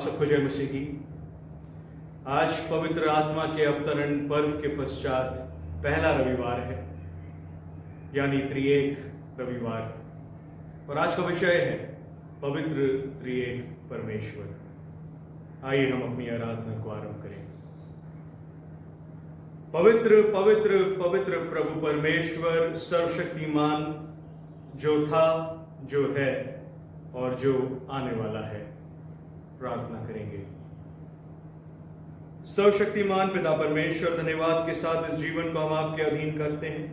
आप सबको जय मसीह की। आज पवित्र आत्मा के अवतरण पर्व के पश्चात पहला रविवार है, यानी त्रिएक रविवार, और आज का विषय है पवित्र त्रिएक परमेश्वर। आइए हम अपनी आराधना को आरंभ करें। पवित्र पवित्र पवित्र प्रभु परमेश्वर सर्वशक्तिमान, जो था, जो है और जो आने वाला है। प्रार्थना करेंगे। सर्वशक्तिमान पिता परमेश्वर, धन्यवाद के साथ इस जीवन को हम आपके अधीन करते हैं।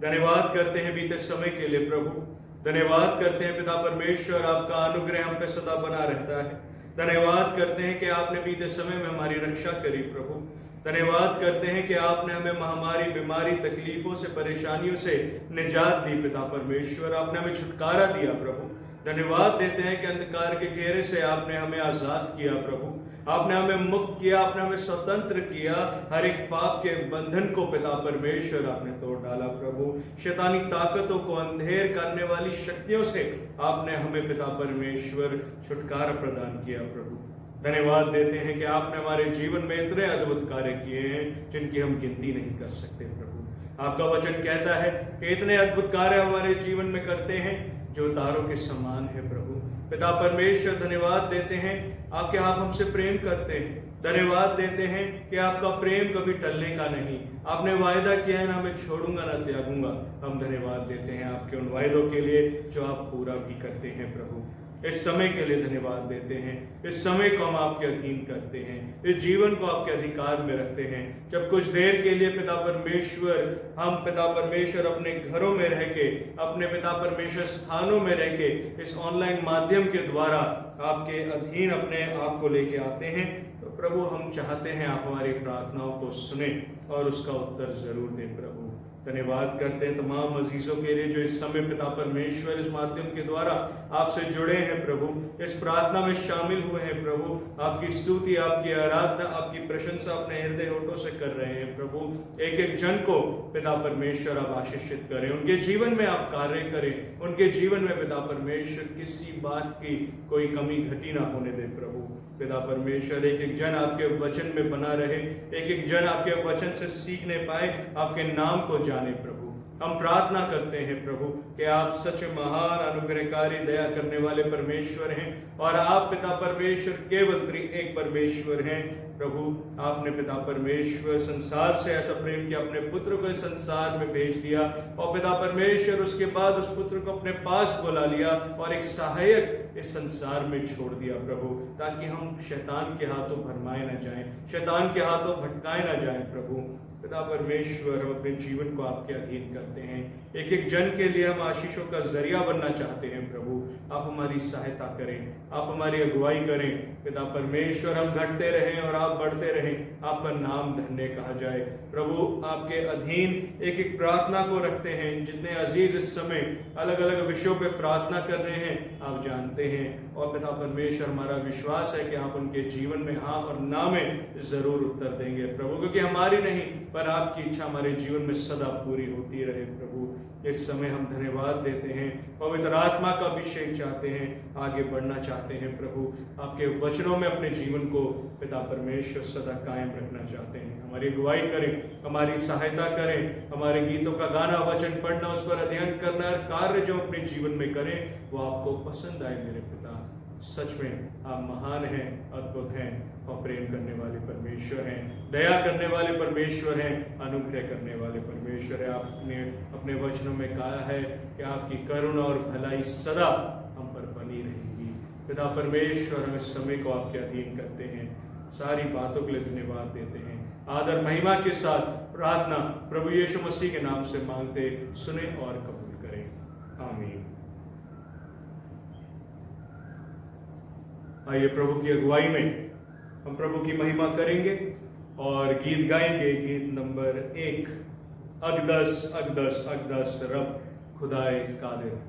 धन्यवाद करते हैं बीते समय के लिए प्रभु। धन्यवाद करते हैं पिता परमेश्वर, आपका अनुग्रह हम पे सदा बना रहता है। धन्यवाद करते हैं कि आपने बीते समय में हमारी रक्षा करी प्रभु। धन्यवाद करते हैं कि आपने हमें महामारी, बीमारी, तकलीफों से, परेशानियों से निजात दी पिता परमेश्वर। आपने हमें छुटकारा दिया प्रभु। धन्यवाद देते हैं कि अंधकार के घेरे से आपने हमें आजाद किया प्रभु। आपने हमें मुक्त किया, आपने हमें स्वतंत्र किया। हर एक पाप के बंधन को पिता परमेश्वर आपने तोड़ डाला प्रभु। शैतानी ताकतों को, अंधेर करने वाली शक्तियों से आपने हमें पिता परमेश्वर छुटकारा प्रदान किया प्रभु। धन्यवाद देते हैं कि आपने हमारे जीवन में इतने अद्भुत कार्य किए हैं जिनकी हम गिनती नहीं कर सकते प्रभु। आपका वचन कहता है कि इतने अद्भुत कार्य हमारे जीवन में करते हैं जो तारों के समान है प्रभु। पिता परमेश्वर, धन्यवाद देते हैं आपके आप हमसे प्रेम करते हैं। धन्यवाद देते हैं कि आपका प्रेम कभी टलने का नहीं। आपने वायदा किया है, ना मैं छोड़ूंगा ना त्यागूंगा। हम धन्यवाद देते हैं आपके उन वायदों के लिए जो आप पूरा भी करते हैं प्रभु। इस समय के लिए धन्यवाद देते हैं। इस समय को हम आपके अधीन करते हैं, इस जीवन को आपके अधिकार में रखते हैं। जब कुछ देर के लिए पिता परमेश्वर, हम पिता परमेश्वर अपने घरों में रह के, अपने पिता परमेश्वर स्थानों में रह के, इस ऑनलाइन माध्यम के द्वारा आपके अधीन अपने आप को लेके आते हैं, तो प्रभु हम चाहते हैं आप हमारी प्रार्थनाओं को सुने और उसका उत्तर जरूर दें प्रभु। धन्यवाद करते हैं तमाम अजीजों के लिए जो इस समय पिता परमेश्वर इस माध्यम के द्वारा आपसे जुड़े हैं प्रभु, इस प्रार्थना में शामिल हुए हैं प्रभु। आपकी स्तुति, आपकी आराधना, आपकी प्रशंसा अपने हृदय होठों से कर रहे हैं प्रभु। एक एक जन को पिता परमेश्वर आप आशीषित करें, उनके जीवन में आप कार्य करें, उनके जीवन में पिता परमेश्वर किसी बात की कोई कमी घटी ना होने दे प्रभु। पिता परमेश्वर, एक एक जन आपके वचन में बना रहे, एक एक जन आपके वचन से सीखने पाए, आपके नाम को जाने प्रभु। हम प्रार्थना करते हैं प्रभु कि आप सच महान, अनुग्रहकारी, दया करने वाले परमेश्वर हैं और आप पिता परमेश्वर केवल त्रिएक परमेश्वर हैं प्रभु। आपने पिता परमेश्वर संसार से ऐसा प्रेम किया, अपने पुत्र को इस संसार में भेज दिया, और पिता परमेश्वर उसके बाद उस पुत्र को अपने पास बुला लिया और एक सहायक इस संसार में छोड़ दिया प्रभु, ताकि हम शैतान के हाथों भरमाए ना जाएं, शैतान के हाथों भटकाए ना जाएं प्रभु। पिता परमेश्वर, हम अपने जीवन को आपके अधीन करते हैं। एक एक जन के लिए हम आशीषों का जरिया बनना चाहते हैं प्रभु। आप हमारी सहायता करें, आप हमारी अगुवाई करें पिता परमेश्वर। हम घटते रहें और आप बढ़ते रहें, आपका नाम धन्य कहा जाए प्रभु। आपके अधीन एक एक प्रार्थना को रखते हैं। जितने अजीज इस समय अलग अलग विषयों पे प्रार्थना कर रहे हैं आप जानते हैं, और पिता परमेश्वर हमारा विश्वास है कि आप उनके जीवन में हाँ और ना में जरूर उत्तर देंगे प्रभु, क्योंकि हमारी नहीं पर आपकी इच्छा हमारे जीवन में सदा पूरी होती रहे प्रभु। इस समय हम धन्यवाद देते हैं, पवित्र आत्मा का अभिषेक चाहते हैं, आगे बढ़ना चाहते हैं प्रभु। आपके वचनों में अपने जीवन को पिता परमेश्वर सदा कायम रखना चाहते हैं। हमारी अगुवाई करें, हमारी सहायता करें, हमारे गीतों का गाना, वचन पढ़ना, उस पर अध्ययन करना, कार्य जो अपने जीवन में करें वो आपको पसंद आए मेरे पिता। सच में आप महान हैं, अद्भुत हैं और प्रेम करने वाले परमेश्वर हैं, दया करने वाले परमेश्वर हैं, अनुग्रह करने वाले परमेश्वर हैं। आपने अपने वचनों में कहा है कि आपकी करुणा और भलाई सदा हम पर बनी रहेगी। पिता परमेश्वर, हम इस समय को आपके अधीन करते हैं, सारी बातों के लिए धन्यवाद देते हैं। आदर महिमा के साथ प्रार्थना प्रभु यीशु मसीह के नाम से मांगते, सुने और कबूल करें, आमीन। आइए प्रभु की अगुवाई में हम प्रभु की महिमा करेंगे और गीत गाएंगे। गीत नंबर 1, अक़दस अक़दस अक़दस रब खुदाए कादिर।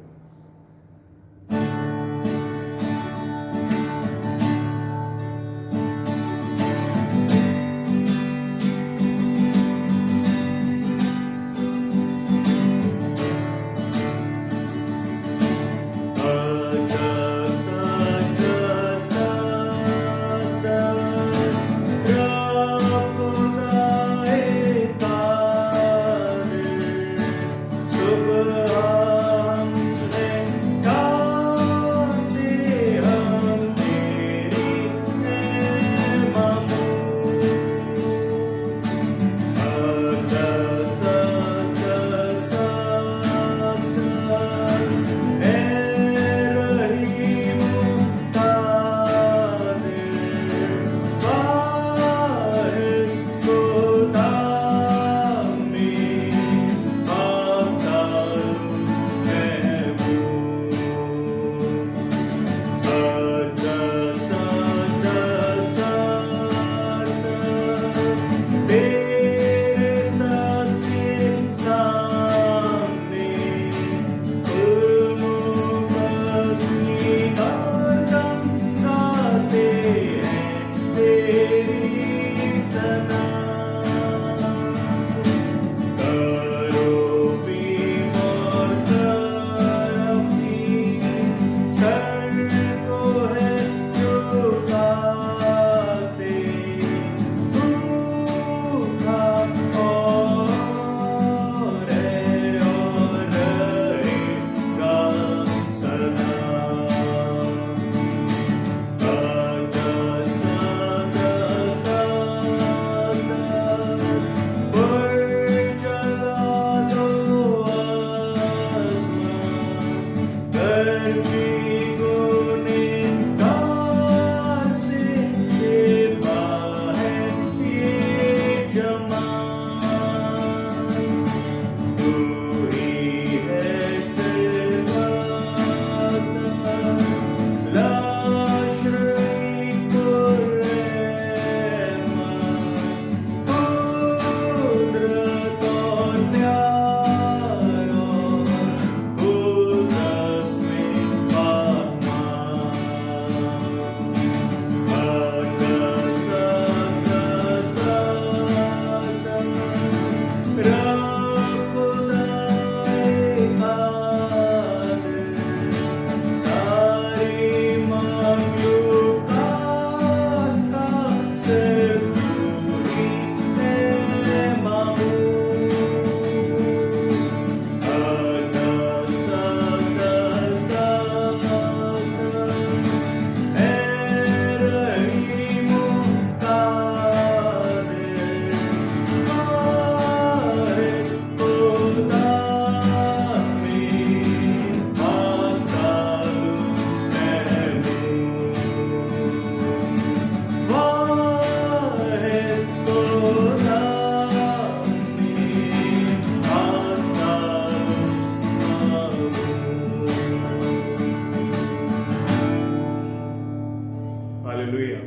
हालेलुया।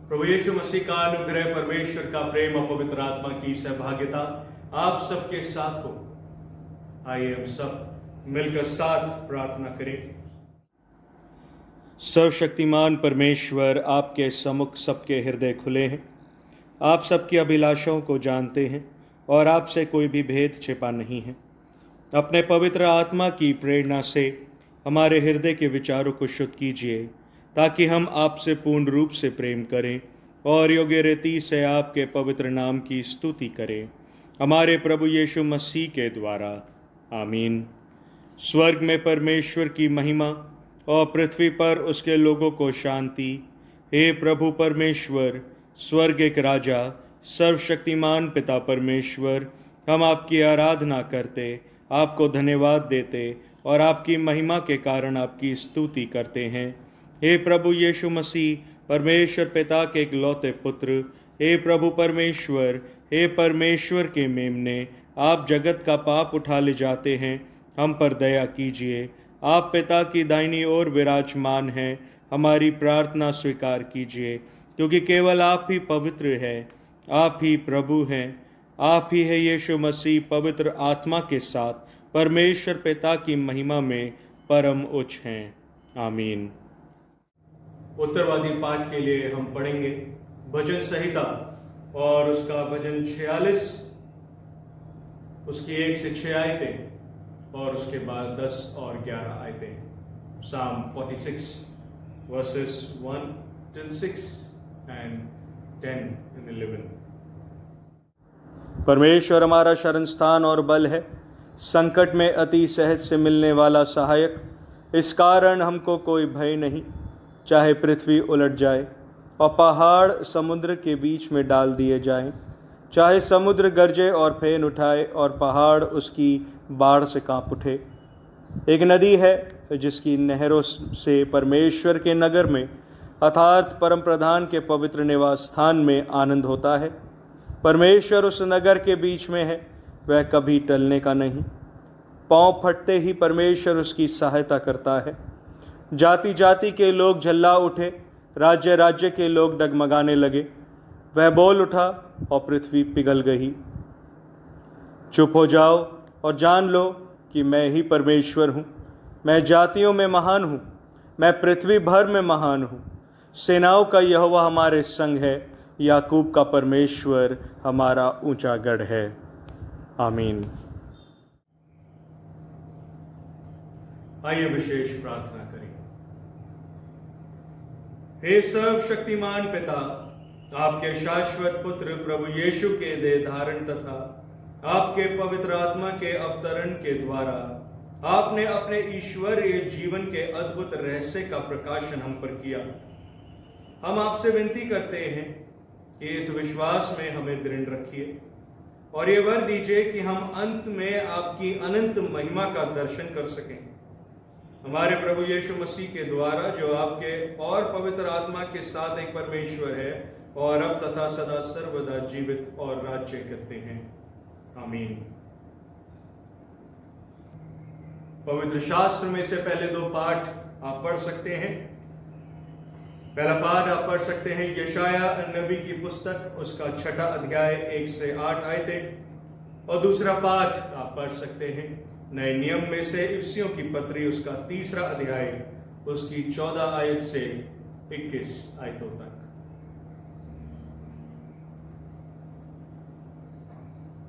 प्रभु यीशु मसीह का अनुग्रह, परमेश्वर का प्रेम और पवित्र आत्मा की सहभागिता आप सबके साथ हो। आइए हम सब मिलकर साथ प्रार्थना करें। सर्वशक्तिमान परमेश्वर, आपके सम्मुख सबके हृदय खुले हैं। आप सबकी अभिलाषाओं को जानते हैं और आपसे कोई भी भेद छिपा नहीं है। अपने पवित्र आत्मा की प्रेरणा से हमारे हृदय के विचारों को शुद्ध कीजिए, ताकि हम आपसे पूर्ण रूप से प्रेम करें और योग्य रीति से आपके पवित्र नाम की स्तुति करें, हमारे प्रभु यीशु मसीह के द्वारा। आमीन। स्वर्ग में परमेश्वर की महिमा और पृथ्वी पर उसके लोगों को शांति। हे प्रभु परमेश्वर, स्वर्ग एक राजा, सर्वशक्तिमान पिता परमेश्वर, हम आपकी आराधना करते, आपको धन्यवाद देते और आपकी महिमा के कारण आपकी स्तुति करते हैं। हे प्रभु यीशु मसीह, परमेश्वर पिता के इकलौते पुत्र, हे प्रभु परमेश्वर, हे परमेश्वर के मेमने, आप जगत का पाप उठा ले जाते हैं, हम पर दया कीजिए। आप पिता की दाहिनी ओर विराजमान हैं, हमारी प्रार्थना स्वीकार कीजिए, क्योंकि केवल आप ही पवित्र हैं, आप ही प्रभु हैं, आप ही है यीशु मसीह पवित्र आत्मा के साथ परमेश्वर पिता की महिमा में परम उच्च हैं। आमीन। उत्तरवादी पाठ के लिए हम पढ़ेंगे भजन संहिता और उसका भजन 46, उसकी 1 से 6 आयतें और उसके बाद 10 और 11 आयतें। Psalm 46 verses 1 till 6 and 10 and 11। परमेश्वर हमारा शरण स्थान और बल है, संकट में अति सहज से मिलने वाला सहायक। इस कारण हमको कोई भय नहीं, चाहे पृथ्वी उलट जाए और पहाड़ समुद्र के बीच में डाल दिए जाएं, चाहे समुद्र गरजे और फेन उठाए और पहाड़ उसकी बाढ़ से कांप उठे। एक नदी है जिसकी नहरों से परमेश्वर के नगर में अर्थात परम प्रधान के पवित्र निवास स्थान में आनंद होता है। परमेश्वर उस नगर के बीच में है, वह कभी टलने का नहीं। पांव फटते ही परमेश्वर उसकी सहायता करता है। जाति जाति के लोग झल्ला उठे, राज्य राज्य के लोग डगमगाने लगे। वह बोल उठा और पृथ्वी पिघल गई। चुप हो जाओ और जान लो कि मैं ही परमेश्वर हूँ। मैं जातियों में महान हूँ, मैं पृथ्वी भर में महान हूँ। सेनाओं का यहोवा हमारे संग है, याकूब का परमेश्वर हमारा ऊंचा गढ़ है। आमीन। आइए विशेष प्रार्थना करें। हे सर्वशक्तिमान पिता, आपके शाश्वत पुत्र प्रभु यीशु के देह धारण तथा आपके पवित्र आत्मा के अवतरण के द्वारा आपने अपने ईश्वरीय जीवन के अद्भुत रहस्य का प्रकाशन हम पर किया। हम आपसे विनती करते हैं कि इस विश्वास में हमें दृढ़ रखिए और ये वर दीजिए कि हम अंत में आपकी अनंत महिमा का दर्शन कर सकें। हमारे प्रभु यीशु मसीह के द्वारा, जो आपके और पवित्र आत्मा के साथ एक परमेश्वर है और अब तथा सदा सर्वदा जीवित और राज्य करते हैं। आमीन। पवित्र शास्त्र में से पहले 2 पाठ आप पढ़ सकते हैं। पहला पाठ आप पढ़ सकते हैं यशाया नबी की पुस्तक, उसका 6 अध्याय 1 से 8 आयतें, और दूसरा पाठ आप पढ़ सकते हैं नए नियम में से इफिसियों की पत्री, उसका 3 अध्याय, उसकी 14 आयत से 21 आयतों तक।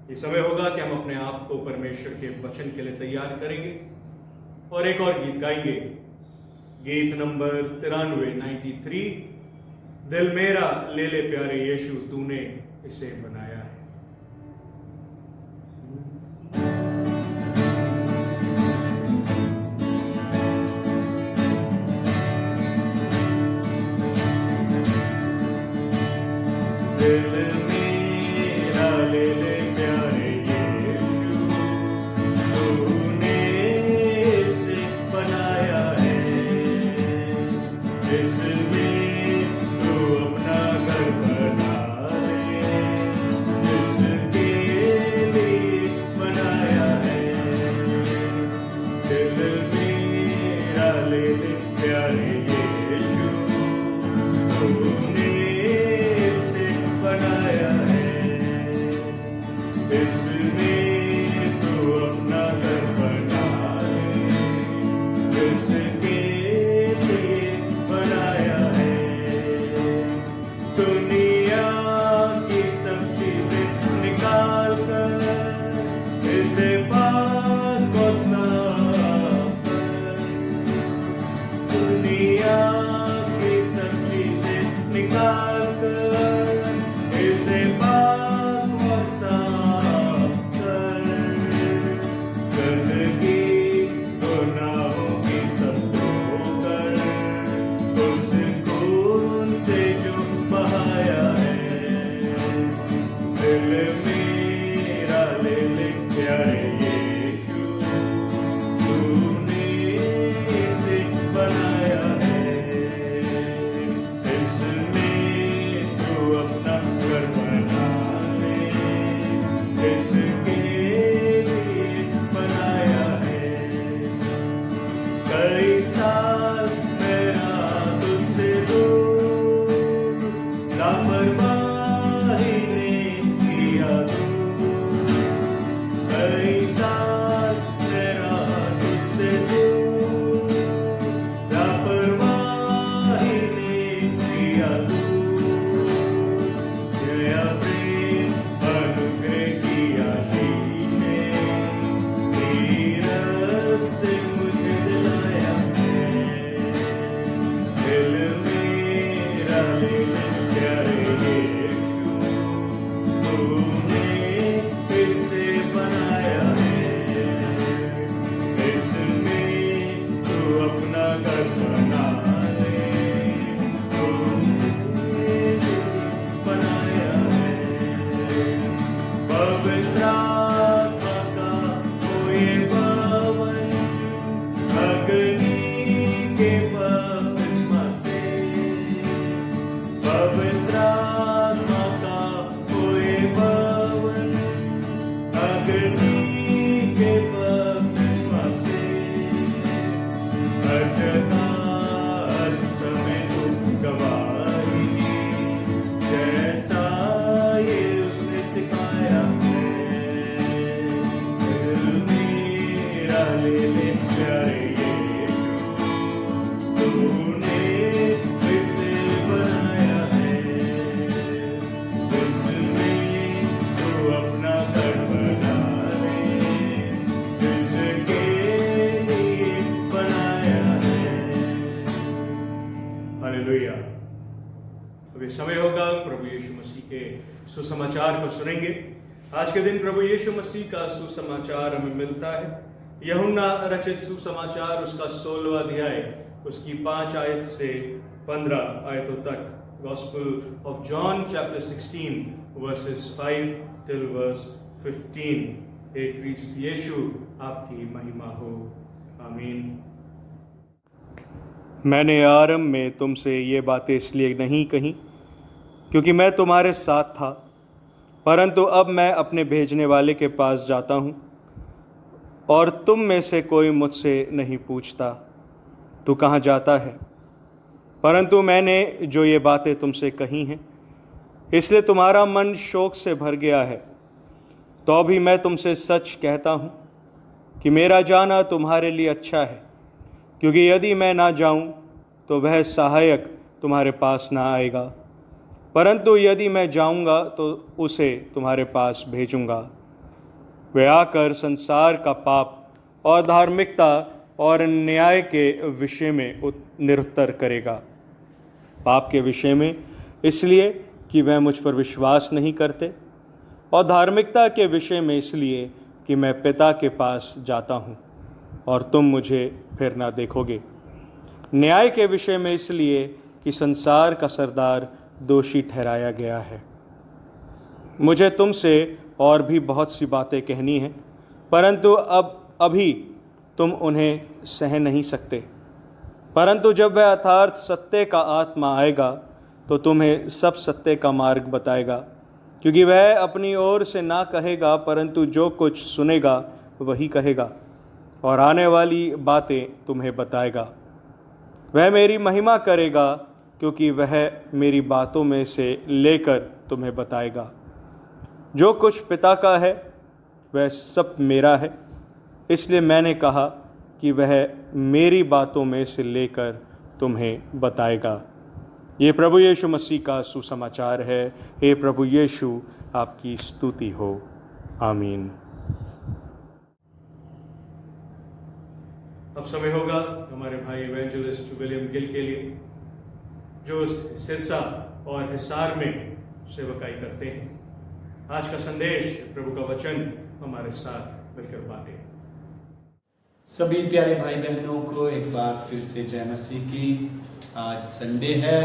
ये समय होगा कि हम अपने आप को परमेश्वर के वचन के लिए तैयार करेंगे और एक और गीत गाएंगे, गीत नंबर 93 दिल मेरा ले ले प्यारे यीशु तूने इसे बनाया है। दिल मेरा ले ले प्यारे यीशु तूने इसे बनाया है, इसमें तू अपना घर बना ले, जिसके लिए बनाया है। दिल मेरा ले ले प्यारे यीशु तूने इसे बनाया है, इसमें तू अपना घर बना ले, जिसके लिए बनाया है। दुनिया की सब चीजें निकाल कर इसे पाक और साफ कर, दुनिया की सब चीजें निकाल कर इसे पाक और साफ कर, गंदगी गुनाहों की सब धोकर उस खून से जो बहाया है। दिल मेरा ले ले प्यारे यीशु तूने इसे बनाया है, इसमें तू अपना घर बना ले, इसके लिए बनाया है। कई साल मेरा तुझसे दूर, लापरवाही ने किया दूर, कई साल मेरा तुझसे दूर, लापरवाही ने किया दूर, दया प्रेम अनुग्रह की आशीष ने धीरज से मुझे दिलाया है। दिल मेरा ले ले प्यारे यीशु तूने इसे बनाया है, इसमें तू अपना घर बना ले, तूने बनाया है। पवित्र आत्मा का कोई भवन अग्नि के बपतिस्मा से, पवित्र आत्मा का कोई भवन अग्नि के बपतिस्मा से, हर जगह हर समय तू गवाही जैसा ये उसने सिखाया है। दिल मेरा ले ले प्यारे यीशु तूने इसे बनाया है, इसमें तू अपना घर बना ले, जिसके लिए बनाया है। हालेलुया। अभी समय होगा प्रभु यीशु मसीह के सुसमाचार को सुनेंगे। आज के दिन प्रभु यीशु मसीह का सुसमाचार हमें मिलता है यूहन्ना रचित सुसमाचार, उसका 16वां अध्याय, उसकी 5 आयत से 15 आयतों तक। Gospel of John chapter 16 verses 5 till verse 15। हे क्रिस्त यीशु आपकी महिमा हो, आमीन। मैंने आरंभ में तुमसे ये बातें इसलिए नहीं कहीं क्योंकि मैं तुम्हारे साथ था, परंतु अब मैं अपने भेजने वाले के पास जाता हूँ और तुम में से कोई मुझसे नहीं पूछता तू कहाँ जाता है, परंतु मैंने जो ये बातें तुमसे कही हैं इसलिए तुम्हारा मन शोक से भर गया है। तो भी मैं तुमसे सच कहता हूँ कि मेरा जाना तुम्हारे लिए अच्छा है, क्योंकि यदि मैं ना जाऊँ तो वह सहायक तुम्हारे पास ना आएगा, परंतु यदि मैं जाऊँगा तो उसे तुम्हारे पास भेजूँगा। वह आकर संसार का पाप और धार्मिकता और न्याय के विषय में निरुत्तर करेगा। पाप के विषय में इसलिए कि वह मुझ पर विश्वास नहीं करते, और धार्मिकता के विषय में इसलिए कि मैं पिता के पास जाता हूँ और तुम मुझे फिर ना देखोगे। न्याय के विषय में इसलिए कि संसार का सरदार दोषी ठहराया गया है। मुझे तुमसे और भी बहुत सी बातें कहनी हैं, परंतु अभी तुम उन्हें सह नहीं सकते। परंतु जब वह यथार्थ सत्य का आत्मा आएगा तो तुम्हें सब सत्य का मार्ग बताएगा, क्योंकि वह अपनी ओर से ना कहेगा, परंतु जो कुछ सुनेगा वही कहेगा और आने वाली बातें तुम्हें बताएगा। वह मेरी महिमा करेगा, क्योंकि वह मेरी बातों में से लेकर तुम्हें बताएगा। जो कुछ पिता का है वह सब मेरा है, इसलिए मैंने कहा कि वह मेरी बातों में से लेकर तुम्हें बताएगा। ये प्रभु यीशु मसीह का सुसमाचार है। हे प्रभु यीशु, आपकी स्तुति हो। आमीन। अब समय होगा हमारे भाई इवेंजलिस्ट विलियम गिल के लिए, जो सिरसा और हिसार में सेवकाई करते हैं। आज का संदेश, प्रभु का वचन हमारे साथ मिलकर बांटे। सभी प्यारे भाई बहनों को एक बार फिर से जय मसीह की। आज संडे है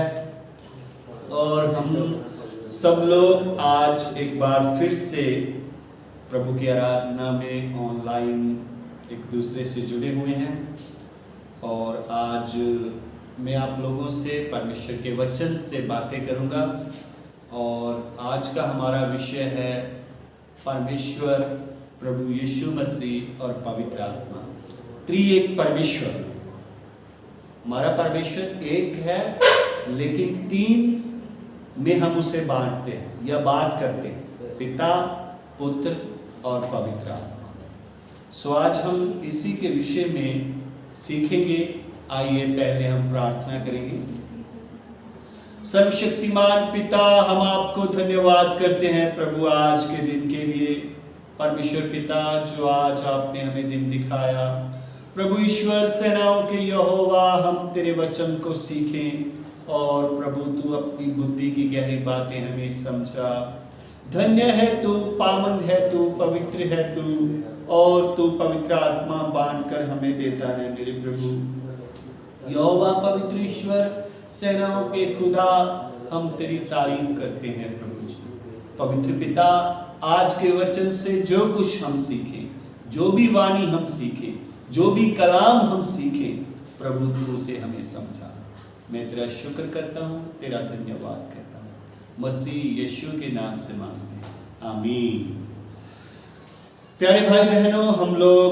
और हम सब लोग आज एक बार फिर से प्रभु की आराधना में ऑनलाइन एक दूसरे से जुड़े हुए हैं। और आज मैं आप लोगों से परमेश्वर के वचन से बातें करूंगा। और आज का हमारा विषय है परमेश्वर, प्रभु यीशु मसीह और पवित्र आत्मा, त्रिएक परमेश्वर। हमारा परमेश्वर एक है, लेकिन तीन में हम उसे बांटते हैं या बात करते हैं, पिता, पुत्र और पवित्र आत्मा। सो आज हम इसी के विषय में सीखेंगे। आइए पहले हम प्रार्थना करेंगे। सर्वशक्तिमान पिता, हम आपको धन्यवाद करते हैं प्रभु आज के दिन के लिए। परमेश्वर पिता, जो आज आपने हमें दिन दिखाया, प्रभु ईश्वर सेनाओं के यहोवा, हम तेरे वचन को सीखें और प्रभु तू अपनी बुद्धि की गहरी बातें हमें समझा। धन्य है तू, पावन है तू, पवित्र है तू, और तू पवित्र आत्मा बांट कर हमें देता है मेरे प्रभु। यहोवा पवित्र ईश्वर सेनाओं के खुदा, हम तेरी तारीफ करते हैं प्रभु जी। पवित्र पिता, आज के वचन से जो कुछ हम सीखें, जो भी वाणी हम सीखें, जो भी कलाम हम सीखें, प्रभु तू उसे हमें समझा। मैं तेरा शुक्र करता हूँ, तेरा धन्यवाद करता हूँ, मसीह यीशु के नाम से मांगते हैं, आमीन। प्यारे भाई बहनों, हम लोग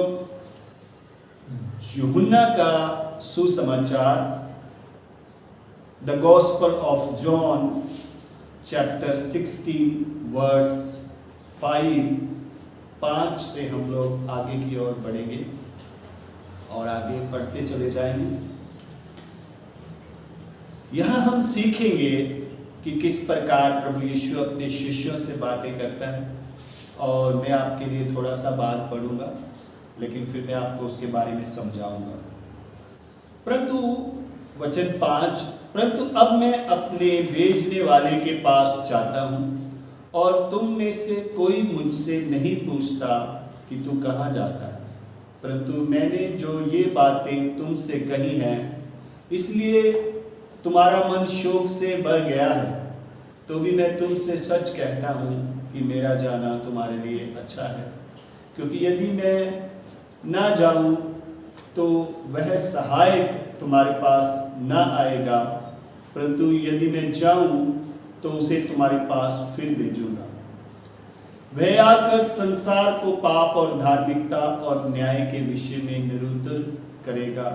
यूहन्ना का सुसमाचार, the gospel of John chapter 16 verse 5 से हम लोग आगे की ओर बढ़ेंगे और आगे पढ़ते चले जाएंगे। यहाँ हम सीखेंगे कि किस प्रकार प्रभु यीशु अपने शिष्यों से बातें करता है। और मैं आपके लिए थोड़ा सा बात पढ़ूंगा, लेकिन फिर मैं आपको उसके बारे में समझाऊंगा। परंतु वचन 5, परंतु अब मैं अपने भेजने वाले के पास जाता हूँ और तुम में से कोई मुझसे नहीं पूछता कि तू कहाँ जाता है। परंतु मैंने जो ये बातें तुमसे कही हैं, इसलिए तुम्हारा मन शोक से भर गया है। तो भी मैं तुमसे सच कहता हूँ कि मेरा जाना तुम्हारे लिए अच्छा है, क्योंकि यदि मैं ना जाऊँ तो वह सहायक तुम्हारे पास ना आएगा, परंतु यदि मैं जाऊँ तो उसे तुम्हारे पास फिर भेजूंगा। वह आकर संसार को पाप और धार्मिकता और न्याय के विषय में निरुद्ध करेगा।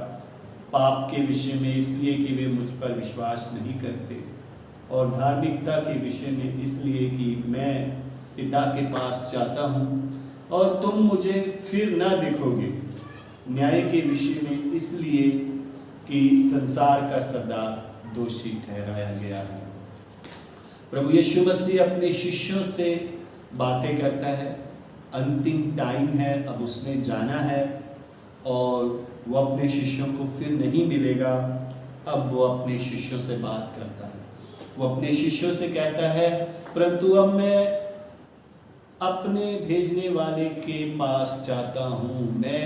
पाप के विषय में इसलिए कि वे मुझ पर विश्वास नहीं करते, और धार्मिकता के विषय में इसलिए कि मैं पिता के पास जाता हूँ और तुम मुझे फिर ना देखोगे। न्याय के विषय में इसलिए कि संसार का सरदार दोषी ठहराया गया है। प्रभु यीशु मसीह अपने शिष्यों से बातें करता है अंतिम टाइम है, अब उसने जाना है और वो अपने शिष्यों को फिर नहीं मिलेगा। अब वो अपने शिष्यों से बात करता है, वो अपने शिष्यों से कहता है, परंतु अब मैं अपने भेजने वाले के पास जाता हूँ। मैं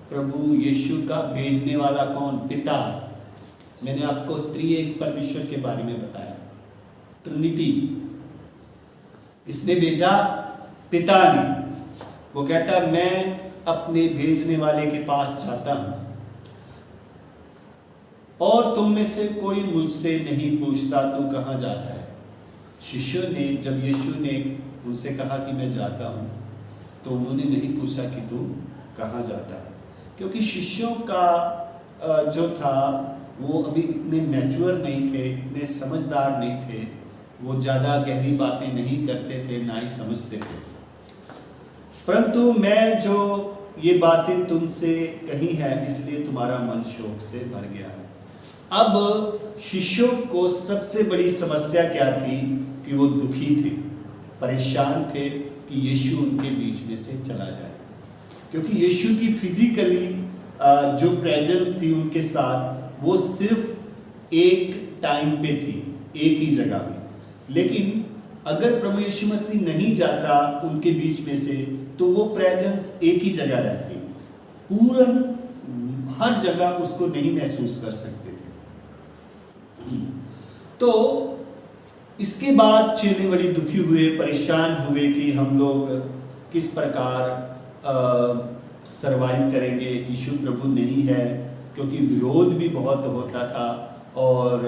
प्रभु यीशु का भेजने वाला कौन? पिता। मैंने आपको त्रिएक परमेश्वर के बारे में बताया, ट्रिनिटी। इसने भेजा पिता ने। वो कहता मैं अपने भेजने वाले के पास जाता हूं और तुम में से कोई मुझसे नहीं पूछता तू कहाँ जाता है। शिष्यों ने, जब यीशु ने उनसे कहा कि मैं जाता हूं, तो उन्होंने नहीं पूछा कि तू कहाँ जाता है, क्योंकि शिष्यों का जो था वो अभी इतने मैच्योर नहीं थे, इतने समझदार नहीं थे, वो ज़्यादा गहरी बातें नहीं करते थे, ना ही समझते थे। परंतु मैं जो ये बातें तुमसे कही है, इसलिए तुम्हारा मन शोक से भर गया है। अब शिष्यों को सबसे बड़ी समस्या क्या थी कि वो दुखी थे, परेशान थे कि यीशु उनके बीच में से चला जाए, क्योंकि यीशु की फिजिकली जो प्रेजेंस थी उनके साथ, वो सिर्फ एक टाइम पे थी, एक ही जगह में। लेकिन अगर प्रभु यीशु मसीह नहीं जाता उनके बीच में से, तो वो प्रेजेंस एक ही जगह रहती, पूर्ण हर जगह उसको नहीं महसूस कर सकते थे। तो इसके बाद चेले बड़ी दुखी हुए, परेशान हुए कि हम लोग किस प्रकार सरवाइव करेंगे। यीशु प्रभु नहीं है, क्योंकि विरोध भी बहुत होता था और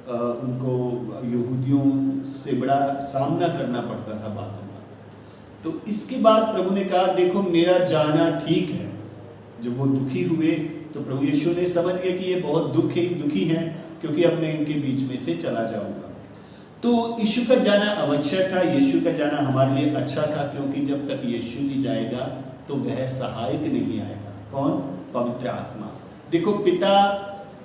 उनको यहूदियों से बड़ा सामना करना पड़ता था बातों का। तो इसके बाद प्रभु ने कहा देखो मेरा जाना ठीक है। जब वो दुखी हुए तो प्रभु यीशु ने समझ गए कि ये बहुत दुखी हैं, क्योंकि अब मैं इनके बीच में से चला जाऊंगा। तो यीशु का जाना आवश्यक था, यीशु का जाना हमारे लिए अच्छा था, क्योंकि जब तक यीशु नहीं जाएगा तो वह सहायक नहीं आएगा। कौन? पवित्र आत्मा। देखो पिता,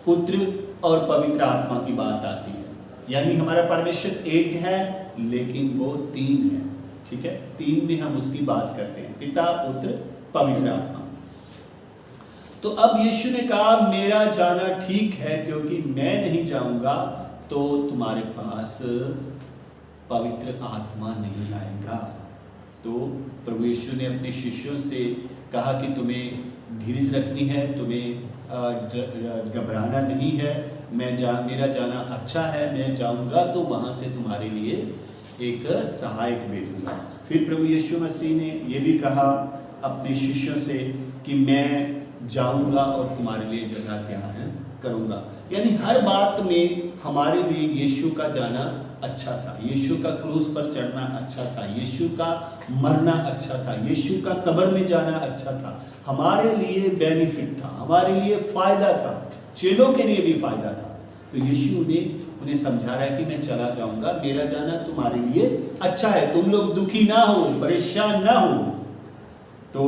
पुत्र और पवित्र आत्मा की बात आती है, यानी हमारा परमेश्वर एक है लेकिन वो तीन है। ठीक है, तीन में हम उसकी बात करते हैं, पिता, पुत्र, पवित्र आत्मा। तो अब यीशु ने कहा मेरा जाना ठीक है, क्योंकि मैं नहीं जाऊंगा तो तुम्हारे पास पवित्र आत्मा नहीं आएगा। तो प्रभु यीशु ने अपने शिष्यों से कहा कि तुम्हें धीरज रखनी है, तुम्हें घबराना नहीं है, मेरा जाना अच्छा है, मैं जाऊंगा तो वहाँ से तुम्हारे लिए एक सहायक भेजूंगा। फिर प्रभु यीशु मसीह ने ये भी कहा अपने शिष्यों से कि मैं जाऊंगा और तुम्हारे लिए जगह तैयार करूंगा। यानी हर बात में हमारे लिए यीशु का जाना अच्छा था, यीशु का क्रूस पर चढ़ना अच्छा था, यीशु का मरना अच्छा था, यीशु का कब्र में जाना अच्छा था, हमारे लिए बेनिफिट था, हमारे लिए फायदा था, चेलों के लिए भी फायदा था। तो यीशु ने उन्हें समझा रहा है कि मैं चला जाऊंगा, मेरा जाना तुम्हारे लिए अच्छा है, तुम लोग दुखी ना हो, परेशान ना हो। तो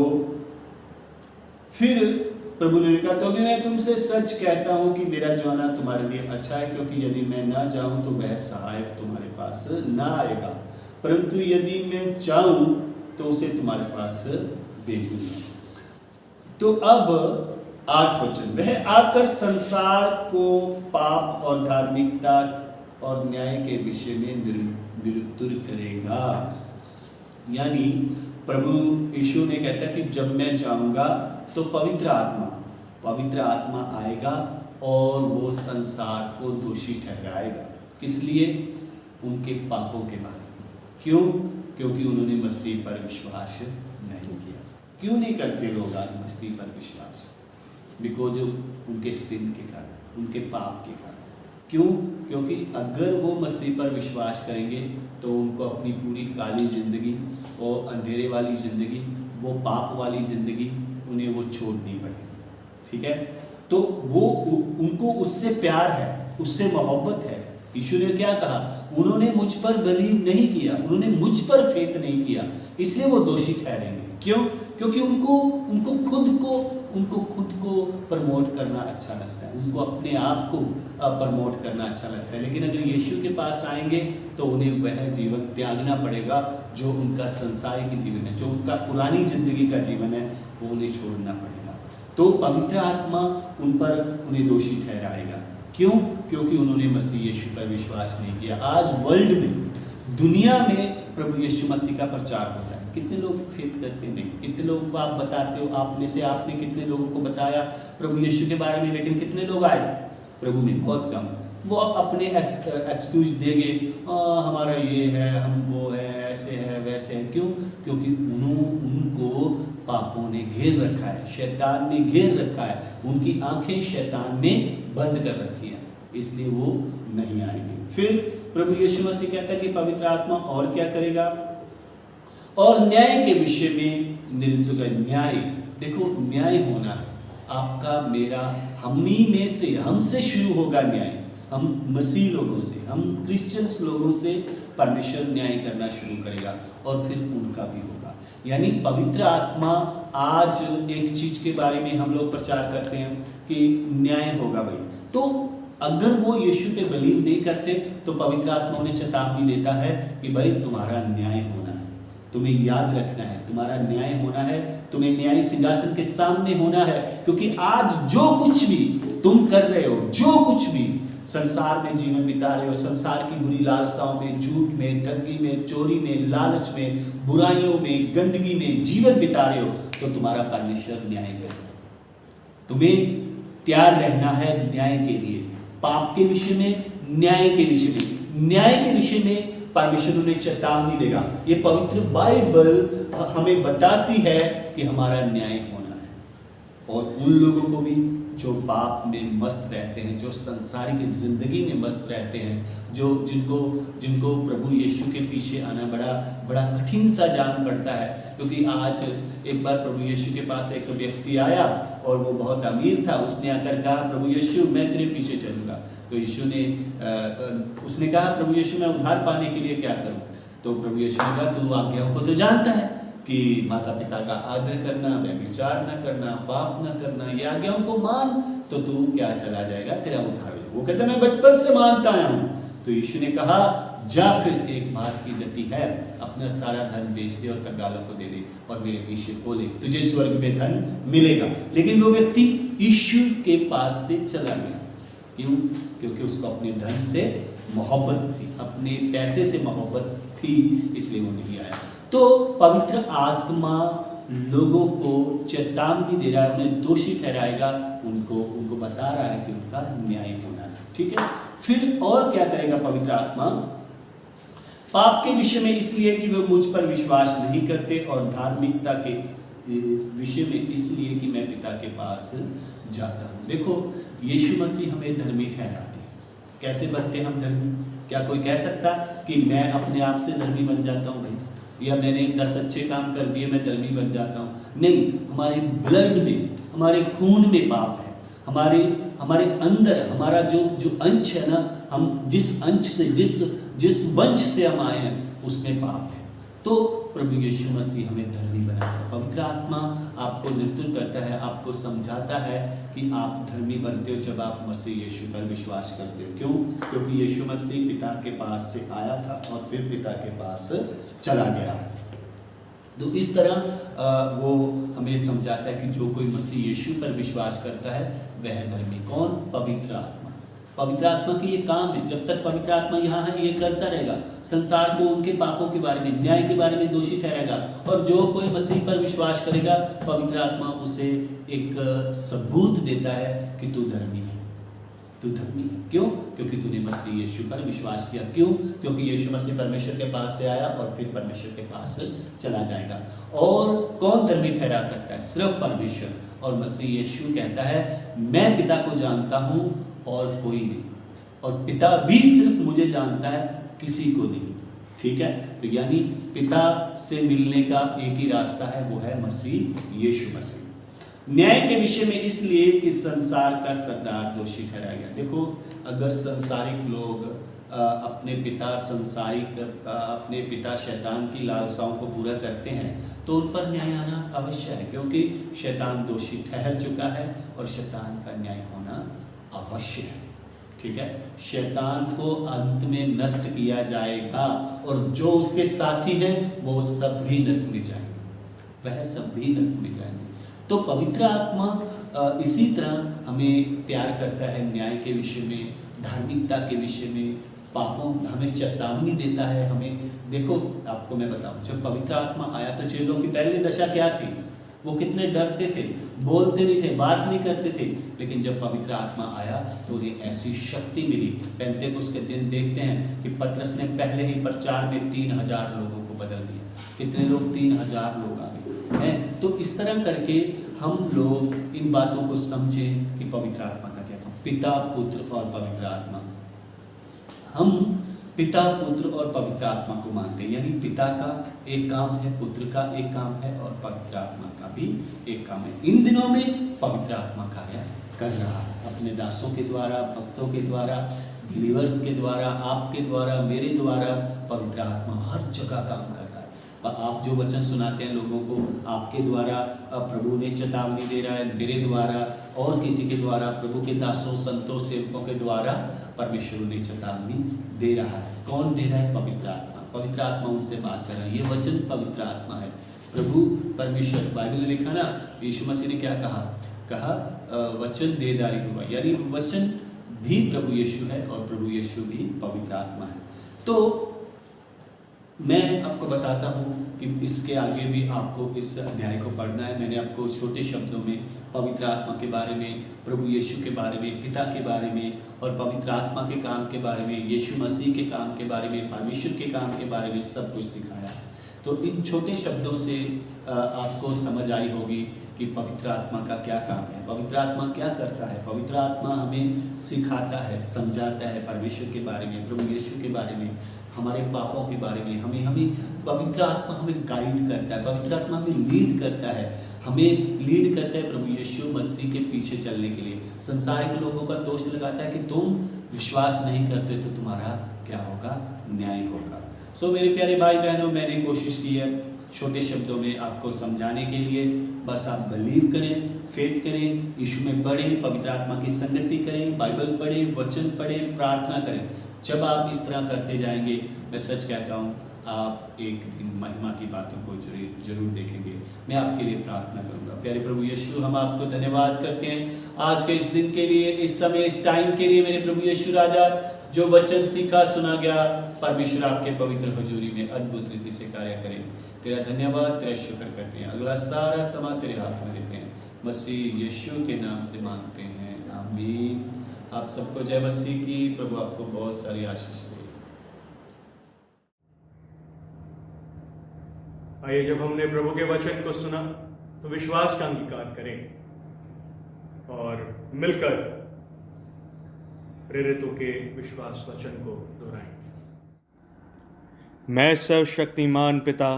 फिर प्रभु ने कहा तो भी मैं तुमसे सच कहता हूं कि मेरा जाना तुम्हारे लिए अच्छा है, क्योंकि यदि मैं ना जाऊं तो वह सहायक तुम्हारे पास ना आएगा, परंतु यदि मैं जाऊं तो उसे तुम्हारे पास भेजूंगा। तो अब 8 वचन, वह आकर संसार को पाप और धार्मिकता और न्याय के विषय में निरुत्तर करेगा। यानी प्रभु यीशु ने कहता कि जब मैं जाऊंगा तो पवित्र आत्मा आएगा और वो संसार को दोषी ठहराएगा। किस लिए? उनके पापों के बारे में। क्यों? क्योंकि उन्होंने मसीह पर विश्वास नहीं किया। क्यों नहीं करते लोग आज मसीह पर विश्वास? बिकॉज उनके सिन के कारण, उनके पाप के कारण। क्यों? क्योंकि अगर वो मसीह पर विश्वास करेंगे तो उनको अपनी पूरी काली जिंदगी और अंधेरे वाली जिंदगी, वो पाप वाली जिंदगी उन्हें वो छोड़नी पड़ेगी। ठीक है, तो वो उनको उससे प्यार है, उससे मोहब्बत है, यीशु ने क्या कहा? उन्होंने मुझ पर बिलीव नहीं किया, उन्होंने मुझ पर फेथ नहीं किया, इसलिए वो दोषी ठहरेंगे। क्यों? क्योंकि उनको खुद को प्रमोट करना अच्छा लगता है, उनको अपने आप को प्रमोट करना अच्छा लगता है। लेकिन अगर यीशु के पास आएंगे तो उन्हें वह जीवन त्यागना पड़ेगा जो उनका संसारिक जीवन है, जो उनका पुरानी जिंदगी का जीवन है, वो उन्हें छोड़ना पड़ेगा। तो पवित्र आत्मा उन्हें दोषी ठहराएगा। क्यों? क्योंकि उन्होंने मसीह यीशु पर विश्वास नहीं किया। आज वर्ल्ड में, दुनिया में प्रभु यीशु मसीह का प्रचार होता है, कितने लोग फेथ करते नहीं? कितने लोगों को आप बताते हो? आप में से आपने कितने लोगों को बताया प्रभु यीशु के बारे में? लेकिन कितने लोग आए प्रभु में? बहुत कम। वो अपने एक्सक्यूज देंगे, हमारा ये है, हम वो है, ऐसे है, वैसे है। क्यों? क्योंकि उनको पापों ने घेर रखा है, शैतान ने घेर रखा है, उनकी आंखें शैतान ने बंद कर रखी है, इसलिए वो नहीं आएंगे। फिर प्रभु यीशु मसीह कहता है कि पवित्र आत्मा और क्या करेगा? और न्याय के विषय में नेतृत्व का न्याय। देखो, न्याय होना है आपका, मेरा, हमसे शुरू होगा न्याय। हम मसीह लोगों से, हम क्रिश्चियंस लोगों से परमेश्वर न्याय करना शुरू करेगा और फिर उनका भी होगा। यानी पवित्र आत्मा, आज एक चीज के बारे में हम लोग प्रचार करते हैं कि न्याय होगा भाई, तो अगर वो यीशु पे बिलीव नहीं करते तो पवित्र आत्मा उन्हें चेतावनी देता है कि भाई तुम्हारा न्याय होना है, तुम्हें याद रखना है, तुम्हारा न्याय होना है, तुम्हें न्याय सिंहासन के सामने होना है। क्योंकि आज जो कुछ भी तुम कर रहे हो, जो कुछ भी संसार में जीवन बिता रहे हो, संसार की बुरी लालसाओं में, झूठ में, ठगी में, चोरी में, लालच में, बुराइयों में, गंदगी में जीवन बिता रहे हो, तो तुम्हारा परमेश्वर न्याय करेगा। तुम्हें तैयार रहना है न्याय के लिए, पाप के विषय में, न्याय के विषय में। न्याय के विषय में परमेश्वर उन्हें चेतावनी देगा। ये पवित्र बाइबल हमें बताती है कि हमारा न्याय होना है। और उन लोगों को भी जो पाप में मस्त रहते हैं, जो संसारिक जिंदगी में मस्त रहते हैं, जिनको प्रभु यीशु के पीछे आना बड़ा कठिन सा जान पड़ता है। क्योंकि आज एक बार प्रभु यीशु के पास एक व्यक्ति आया और वो बहुत अमीर था। उसने आकर कहा, प्रभु यीशु मैं तेरे पीछे चलूंगा। तो यीशु ने उसने कहा, प्रभु यीशु मैं उद्धार पाने के लिए क्या करूं? तो प्रभु यीशु ने कहा, तू आज्ञाओं को तो जानता है कि माता पिता का आदर करना, व्यभिचार न करना, पाप न करना, ये आज्ञाओं को मान तो तू क्या चला जाएगा, तेरा उद्धार हो। वो कहता मैं बचपन से मानता आया हूँ। तो यीशु ने कहा, जा फिर एक बात की गति है, अपना सारा धन बेच दे और कंगालों को दे दे और मेरे पीछे हो ले, तुझे स्वर्ग में धन मिलेगा। लेकिन वो व्यक्ति यीशु के पास से चला गया। क्यों? क्योंकि उसको अपने धन से मोहब्बत थी, अपने पैसे से मोहब्बत थी, इसलिए वो नहीं आया। तो पवित्र आत्मा लोगों को चेतावनी दे रहा है, उन्हें दोषी ठहराएगा, उनको बता रहा है कि उनका न्याय होना है। ठीक है। फिर और क्या करेगा पवित्र आत्मा? पाप के विषय में इसलिए कि वे मुझ पर विश्वास नहीं करते, और धार्मिकता के विषय में इसलिए कि मैं पिता के पास जाता हूँ। देखो, यीशु मसीह हमें धर्मी ठहराते हैं। कैसे बनते हम धर्मी? क्या कोई कह सकता कि मैं अपने आप से धर्मी बन जाता हूँ भाई, या मैंने 10 अच्छे काम कर दिए मैं धर्मी बन जाता हूँ? नहीं, हमारे ब्लड में, हमारे खून में पाप है। हमारे अंदर हमारा जो अंश है ना, हम जिस अंश से, जिस वंश से हम आए हैं, उसमें पाप है। तो प्रभु यीशु मसीह हमें धर्मी बनाता है। पवित्र आत्मा आपको नेतृत्व करता है, आपको समझाता है कि आप धर्मी बनते हो जब आप मसीह यीशु पर विश्वास करते हो। क्यों? क्योंकि यीशु मसीह पिता के पास से आया था और फिर पिता के पास चला गया। तो इस तरह वो हमें समझाता है कि जो कोई मसीह यीशु पर विश्वास करता है वह धर्मी। कौन? पवित्र आत्मा। पवित्र आत्मा के ये काम है। जब तक पवित्र आत्मा यहाँ है, ये करता रहेगा, संसार को उनके पापों के बारे में, न्याय के बारे में दोषी ठहरेगा। और जो कोई मसीह पर विश्वास करेगा, पवित्र आत्मा उसे एक सबूत देता है कि तू धर्मी है, तू धर्मी है। क्यों? क्योंकि तूने मसीह यीशु पर विश्वास किया। क्यों? क्योंकि यीशु मसीह परमेश्वर के पास से आया और फिर परमेश्वर के पास चला जाएगा। और कौन धर्मी ठहरा सकता है? सिर्फ परमेश्वर। और मसीह यीशु कहता है, मैं पिता को जानता हूँ और कोई नहीं, और पिता भी सिर्फ मुझे जानता है, किसी को नहीं। ठीक है। तो यानी पिता से मिलने का एक ही रास्ता है, वो है मसीह यीशु मसीह। न्याय के विषय में इसलिए कि संसार का सरदार दोषी ठहराया गया। देखो, अगर संसारिक लोग अपने पिता संसारिक अपने पिता शैतान की लालसाओं को पूरा करते हैं तो उन पर न्याय आना अवश्य है, क्योंकि शैतान दोषी ठहर चुका है और शैतान का न्याय होना अवश्य है। ठीक है, शैतान को अंत में नष्ट किया जाएगा और जो उसके साथी हैं वो सब भी नरक में जाएंगे, वह सब भी नरक में जाएंगे। तो पवित्र आत्मा इसी तरह हमें प्यार करता है, न्याय के विषय में, धार्मिकता के विषय में, पापों हमें चेतावनी देता है। हमें देखो, आपको मैं बताऊं, जब पवित्र आत्मा आया तो चेलों की पहली दशा क्या थी? वो कितने डरते थे, बोलते नहीं थे, बात नहीं करते थे। लेकिन जब पवित्र आत्मा आया तो उन्हें ऐसी शक्ति मिली। पेंतेकोस्त के दिन देखते हैं कि पतरस ने पहले ही प्रचार में 3000 लोगों को बदल दिया। कितने लोग? 3000 लोग आ गए हैं। तो इस तरह करके हम लोग इन बातों को समझें कि पवित्र आत्मा का क्या काम, पिता, पुत्र और पवित्र आत्मा। हम पिता, पुत्र और पवित्र आत्मा को मानते हैं, यानी पिता का एक काम है, पुत्र का एक काम है और पवित्र आत्मा का भी एक काम है। इन दिनों में पवित्र आत्मा कार्य कर रहा है अपने दासों के द्वारा, भक्तों के द्वारा, बिलीवर्स के द्वारा, आपके द्वारा, मेरे द्वारा। पवित्र आत्मा हर जगह काम कर रहा है। आप जो वचन सुनाते हैं लोगों को, आपके द्वारा प्रभु ने चेतावनी दे रहा है, मेरे द्वारा और किसी के द्वारा, प्रभु के दासों, संतों, सेवकों के द्वारा परमेश्वर ने चेतावनी दे रहा है। कौन दे रहा है? पवित्र आत्मा। पवित्र आत्मा उनसे बात कर रहा है। ये वचन पवित्र आत्मा है। प्रभु परमेश्वर, बाइबल में लिखा ना, यीशु मसीह ने क्या कहा? वचन देदारी हुआ, यानी वचन भी प्रभु यीशु है और प्रभु यीशु भी पवित्र आत्मा है। तो मैं आपको बताता हूँ कि इसके आगे भी आपको इस अध्याय को पढ़ना है। मैंने आपको छोटे शब्दों में पवित्र आत्मा के बारे में, प्रभु यीशु के बारे में, पिता के बारे में और पवित्र आत्मा के काम के बारे में, यीशु मसीह के काम के बारे में, परमेश्वर के काम के बारे में सब कुछ सिखाया है। तो इन छोटे शब्दों से आपको समझ आई होगी कि पवित्र आत्मा का क्या काम है, पवित्र आत्मा क्या करता है। पवित्र आत्मा हमें सिखाता है, समझाता है परमेश्वर के बारे में, प्रभु यीशु के बारे में, हमारे पापों के बारे में। हमें पवित्र आत्मा हमें गाइड करता है, पवित्र आत्मा हमें लीड करता है, हमें लीड करता है प्रभु यीशु मसीह के पीछे चलने के लिए। संसार के लोगों पर दोष लगाता है कि तुम विश्वास नहीं करते तो तुम्हारा क्या होगा? न्याय होगा। सो मेरे प्यारे भाई बहनों, मैंने कोशिश की है छोटे शब्दों में आपको समझाने के लिए। बस आप बिलीव करें, फेथ करें, यीशु में बढ़ें, पवित्र आत्मा की संगति करें, बाइबल पढ़ें, वचन पढ़ें, प्रार्थना करें। जब आप इस तरह करते जाएंगे, मैं सच कहता हूँ, आप एक दिन महिमा की बातों को जरूर देखेंगे। मैं आपके लिए प्रार्थना करूंगा। प्यारे प्रभु यीशु, हम आपको धन्यवाद करते हैं आज के इस दिन के लिए, इस समय, इस टाइम के लिए। मेरे प्रभु यीशु राजा, जो वचन सीखा सुना गया, परमेश्वर आपके पवित्र हजूरी में अद्भुत रीति से कार्य करें। तेरा धन्यवाद, तेरा शुक्र करते हैं। अगला सारा समय तेरे हाथ में देते हैं, मसीह यीशु के नाम से मांगते हैं, आमीन। आप सबको जय मसीह की। प्रभु आपको बहुत सारी आशीष दे। आइए, जब हमने प्रभु के वचन को सुना तो विश्वास का अंगीकार करें और मिलकर प्रेरितों के विश्वास वचन को दोहराएं। मैं सर्वशक्तिमान पिता,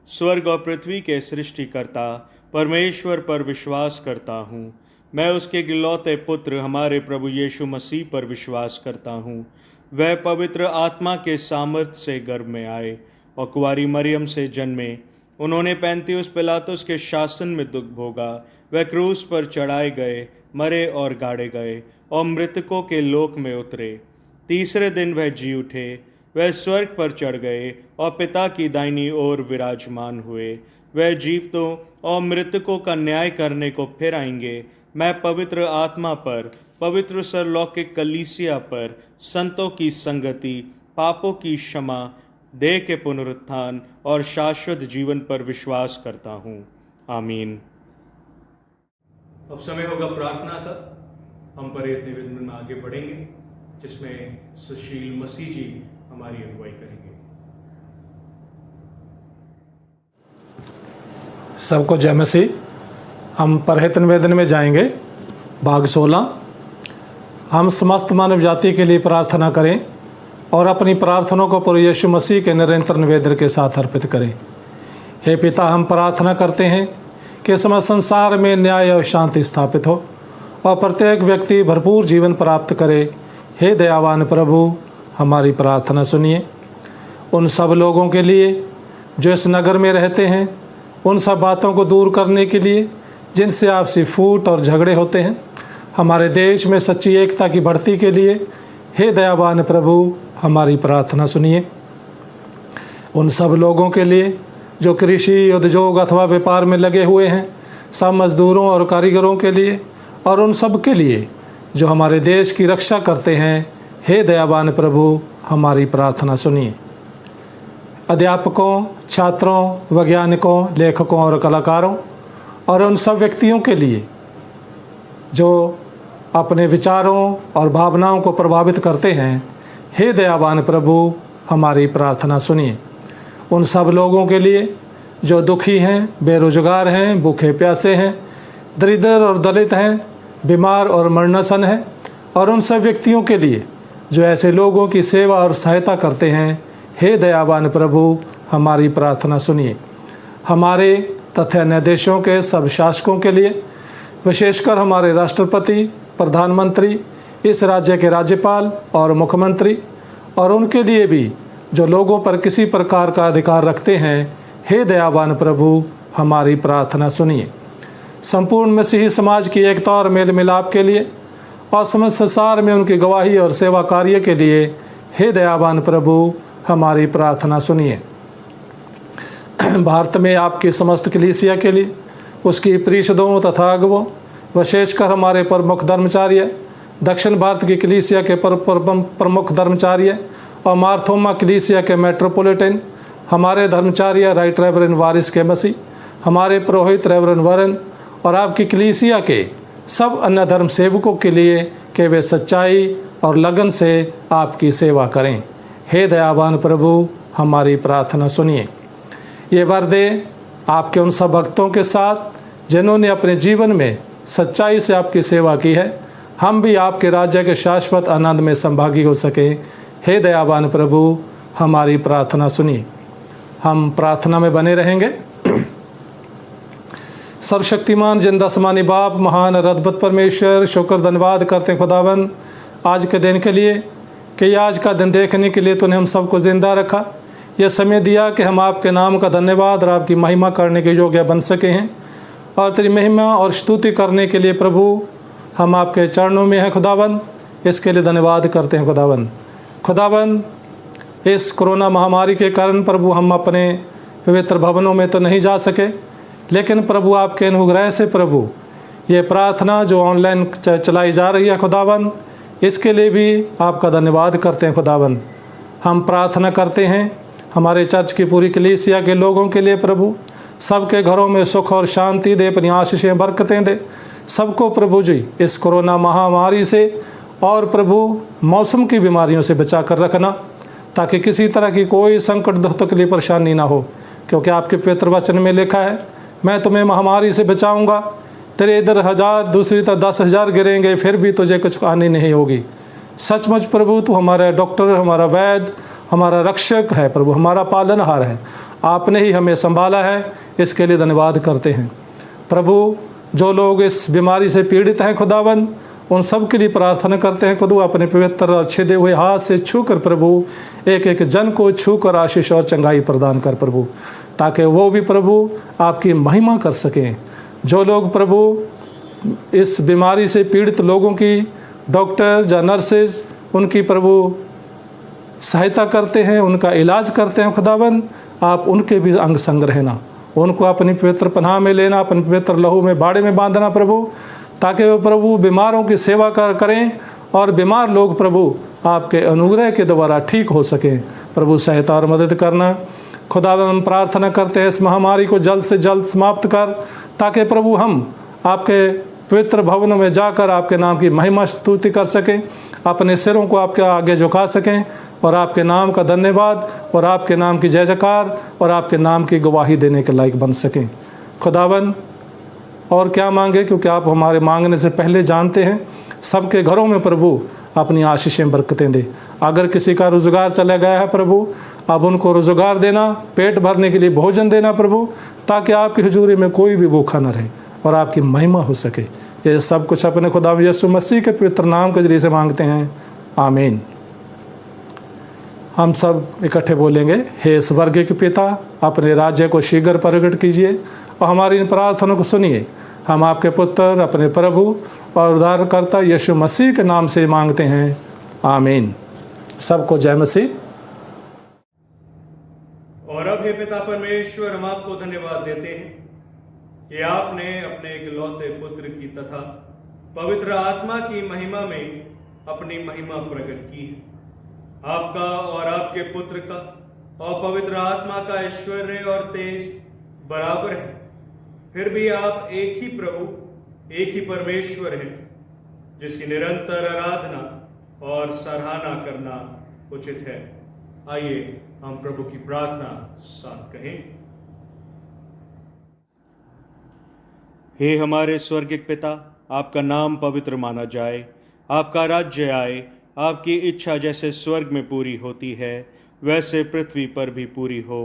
स्वर्ग और पृथ्वी के सृष्टिकर्ता परमेश्वर पर विश्वास करता हूँ। मैं उसके गिलौते पुत्र हमारे प्रभु यीशु मसीह पर विश्वास करता हूँ। वह पवित्र आत्मा के सामर्थ्य से गर्भ में आए और कुंवारी मरियम से जन्मे। उन्होंने पैंतियुस पिलातुस के शासन में दुख भोगा। वह क्रूस पर चढ़ाए गए, मरे और गाड़े गए और मृतकों के लोक में उतरे। तीसरे दिन वह जी उठे। वह स्वर्ग पर चढ़ गए और पिता की दाहिनी ओर विराजमान हुए। वह जीवितों और मृतकों का न्याय करने को फिर आएंगे। मैं पवित्र आत्मा पर, पवित्र सरलौकिक कलीसिया पर, संतों की संगति, पापों की क्षमा, देह के पुनरुत्थान और शाश्वत जीवन पर विश्वास करता हूँ, आमीन। अब समय होगा प्रार्थना का। हम परेत निवेदन में आगे बढ़ेंगे, जिसमें सुशील मसीह जी हमारी अगुवाई करेंगे। सबको जय मसीह। हम परहित निवेदन में जाएंगे, भाग 16। हम समस्त मानव जाति के लिए प्रार्थना करें और अपनी प्रार्थनाओं को प्रभु यीशु मसीह के निरंतर निवेदन के साथ अर्पित करें। हे पिता, हम प्रार्थना करते हैं कि समस्त संसार में न्याय और शांति स्थापित हो और प्रत्येक व्यक्ति भरपूर जीवन प्राप्त करे। हे दयावान प्रभु, हमारी प्रार्थना सुनिए। उन सब लोगों के लिए जो इस नगर में रहते हैं, उन सब बातों को दूर करने के लिए जिनसे आपसी फूट और झगड़े होते हैं, हमारे देश में सच्ची एकता की बढ़ती के लिए हे दयावान प्रभु हमारी प्रार्थना सुनिए। उन सब लोगों के लिए जो कृषि, उद्योग अथवा व्यापार में लगे हुए हैं, सब मजदूरों और कारीगरों के लिए, और उन सब के लिए जो हमारे देश की रक्षा करते हैं, हे दयावान प्रभु हमारी प्रार्थना सुनिए। अध्यापकों, छात्रों, वैज्ञानिकों, लेखकों और कलाकारों और उन सब व्यक्तियों के लिए जो अपने विचारों और भावनाओं को प्रभावित करते हैं, हे दयावान प्रभु हमारी प्रार्थना सुनिए। उन सब लोगों के लिए जो दुखी हैं, बेरोजगार हैं, भूखे प्यासे हैं, दरिद्र और दलित हैं, बीमार और मरणासन हैं, और उन सब व्यक्तियों के लिए जो ऐसे लोगों की सेवा और सहायता करते हैं, हे दयावान प्रभु हमारी प्रार्थना सुनिए। हमारे तथा अन्य देशों के सब शासकों के लिए, विशेषकर हमारे राष्ट्रपति, प्रधानमंत्री, इस राज्य के राज्यपाल और मुख्यमंत्री, और उनके लिए भी जो लोगों पर किसी प्रकार का अधिकार रखते हैं, हे दयावान प्रभु हमारी प्रार्थना सुनिए। संपूर्ण मसीही समाज की एकता और मेल मिलाप के लिए और समस्त संसार में उनकी गवाही और सेवा कार्य के लिए, हे दयावान प्रभु हमारी प्रार्थना सुनिए। भारत में आपकी समस्त कलीसिया के लिए, उसकी परिषदों तथा अगुवों, विशेषकर हमारे प्रमुख धर्मचार्य, दक्षिण भारत की कलीसिया के प्रमुख धर्मचार्य और मार्थोमा कलीसिया के मेट्रोपॉलिटन, हमारे धर्मचार्य राइट रेवरेंड वारिस के मसीह, हमारे पुरोहित रेवरेंड वरन, और आपकी कलीसिया के सब अन्य धर्म सेवकों के लिए कि वे सच्चाई और लगन से आपकी सेवा करें, हे दयावान प्रभु हमारी प्रार्थना सुनिए। ये वर दे आपके उन सब भक्तों के साथ जिन्होंने अपने जीवन में सच्चाई से आपकी सेवा की है, हम भी आपके राज्य के शाश्वत आनंद में संभागी हो सके, हे दयावान प्रभु हमारी प्रार्थना सुनिए। हम प्रार्थना में बने रहेंगे। सर्वशक्तिमान जिंदा आसमानी बाप, महान अद्भुत परमेश्वर, शुक्र धन्यवाद करते हैं खुदावन आज के दिन के लिए कि आज का दिन देखने के लिए तूने हम सबको ज़िंदा रखा, यह समय दिया कि हम आपके नाम का धन्यवाद और आपकी महिमा करने के योग्य बन सके हैं, और तेरी महिमा और स्तुति करने के लिए प्रभु हम आपके चरणों में हैं खुदावन, इसके लिए धन्यवाद करते हैं खुदावन। खुदावन इस कोरोना महामारी के कारण प्रभु हम अपने पवित्र भवनों में तो नहीं जा सके, लेकिन प्रभु आपके अनुग्रह से प्रभु ये प्रार्थना जो ऑनलाइन चलाई जा रही है खुदावन, इसके लिए भी आपका धन्यवाद करते हैं खुदावन। हम प्रार्थना करते हैं हमारे चर्च की पूरी कलीसिया के लोगों के लिए प्रभु, सबके घरों में सुख और शांति दे, अपनी आशीषें बरकतें दे, सबको प्रभु जी इस कोरोना महामारी से और प्रभु मौसम की बीमारियों से बचा कर रखना, ताकि किसी तरह की कोई संकट दुख तकलीफ परेशानी ना हो, क्योंकि आपके पवित्र वचन में लिखा है मैं तुम्हें महामारी से बचाऊंगा, तेरे इधर 1000 दूसरी तरफ 10,000 गिरेंगे फिर भी तुझे कुछ हानि नहीं होगी। सचमुच प्रभु तू हमारा डॉक्टर, हमारा वैद्य, हमारा रक्षक है प्रभु, हमारा पालनहार है, आपने ही हमें संभाला है, इसके लिए धन्यवाद करते हैं प्रभु। जो लोग इस बीमारी से पीड़ित हैं खुदावन, उन सब के लिए प्रार्थना करते हैं खुदा, अपने पवित्र और छिदे हुए हाथ से छूकर प्रभु एक एक जन को छूकर आशीष और चंगाई प्रदान कर प्रभु, ताकि वो भी प्रभु आपकी महिमा कर सकें। जो लोग प्रभु इस बीमारी से पीड़ित लोगों की डॉक्टर या नर्सेज उनकी प्रभु सहायता करते हैं, उनका इलाज करते हैं खुदावन, आप उनके भी अंग संग रहना, उनको अपनी पवित्र पनाह में लेना, अपने पवित्र लहू में बाड़े में बांधना प्रभु, ताकि वो प्रभु बीमारों की सेवा करें और बीमार लोग प्रभु आपके अनुग्रह के द्वारा ठीक हो सकें। प्रभु सहायता और मदद करना खुदावन। हम प्रार्थना करते हैं इस महामारी को जल्द से जल्द समाप्त कर, ताकि प्रभु हम आपके पवित्र भवनों में जाकर आपके नाम की महिमा स्तुति कर सकें, अपने सिरों को आपके आगे झुका सकें और आपके नाम का धन्यवाद और आपके नाम की जय जयकार और आपके नाम की गवाही देने के लायक बन सकें खुदावन। और क्या मांगे, क्योंकि आप हमारे मांगने से पहले जानते हैं। सबके घरों में प्रभु अपनी आशीषें बरकतें दे। अगर किसी का रोज़गार चला गया है प्रभु, अब उनको रोज़गार देना, पेट भरने के लिए भोजन देना प्रभु, ताकि आपकी हुजूरी में कोई भी भूखा न रहे और आपकी महिमा हो सके। ये सब कुछ अपने खुदा यीशु मसीह के पवित्र नाम के जरिए से मांगते हैं, आमीन। हम सब इकट्ठे बोलेंगे, हे स्वर्ग के पिता, अपने राज्य को शीघ्र प्रकट कीजिए और हमारी इन प्रार्थनाओं को सुनिए। हम आपके पुत्र, अपने प्रभु और उद्धारकर्ता यीशु मसीह के नाम से मांगते हैं, आमीन। सबको जय मसीह। और अब हे पिता परमेश्वर, हम आपको धन्यवाद देते हैं कि आपने अपने इकलौते पुत्र की तथा पवित्र आत्मा की महिमा में अपनी महिमा प्रकट की है। आपका और आपके पुत्र का और पवित्र आत्मा का ऐश्वर्य और तेज बराबर है, फिर भी आप एक ही प्रभु, एक ही परमेश्वर हैं, जिसकी निरंतर आराधना और सराहना करना उचित है। आइए हम प्रभु की प्रार्थना साथ कहें। हे हमारे स्वर्गिक पिता, आपका नाम पवित्र माना जाए, आपका राज्य आए, आपकी इच्छा जैसे स्वर्ग में पूरी होती है वैसे पृथ्वी पर भी पूरी हो।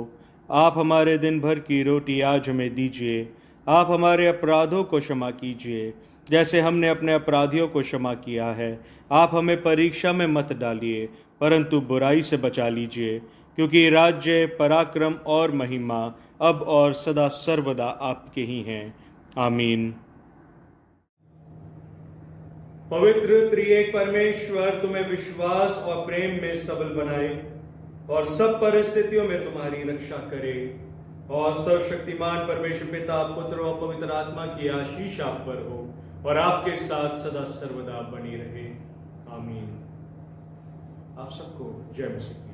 आप हमारे दिन भर की रोटी आज हमें दीजिए। आप हमारे अपराधों को क्षमा कीजिए जैसे हमने अपने अपराधियों को क्षमा किया है। आप हमें परीक्षा में मत डालिए, परंतु बुराई से बचा लीजिए, क्योंकि राज्य, पराक्रम और महिमा अब और सदा सर्वदा आपके ही हैं, आमीन। पवित्र त्रिएक परमेश्वर तुम्हें विश्वास और प्रेम में सबल बनाए और सब परिस्थितियों में तुम्हारी रक्षा करे, और सर्वशक्तिमान परमेश्वर पिता, पुत्र और पवित्र आत्मा की आशीष आप पर हो और आपके साथ सदा सर्वदा बनी रहे, आमीन। आप सबको जय मसीह।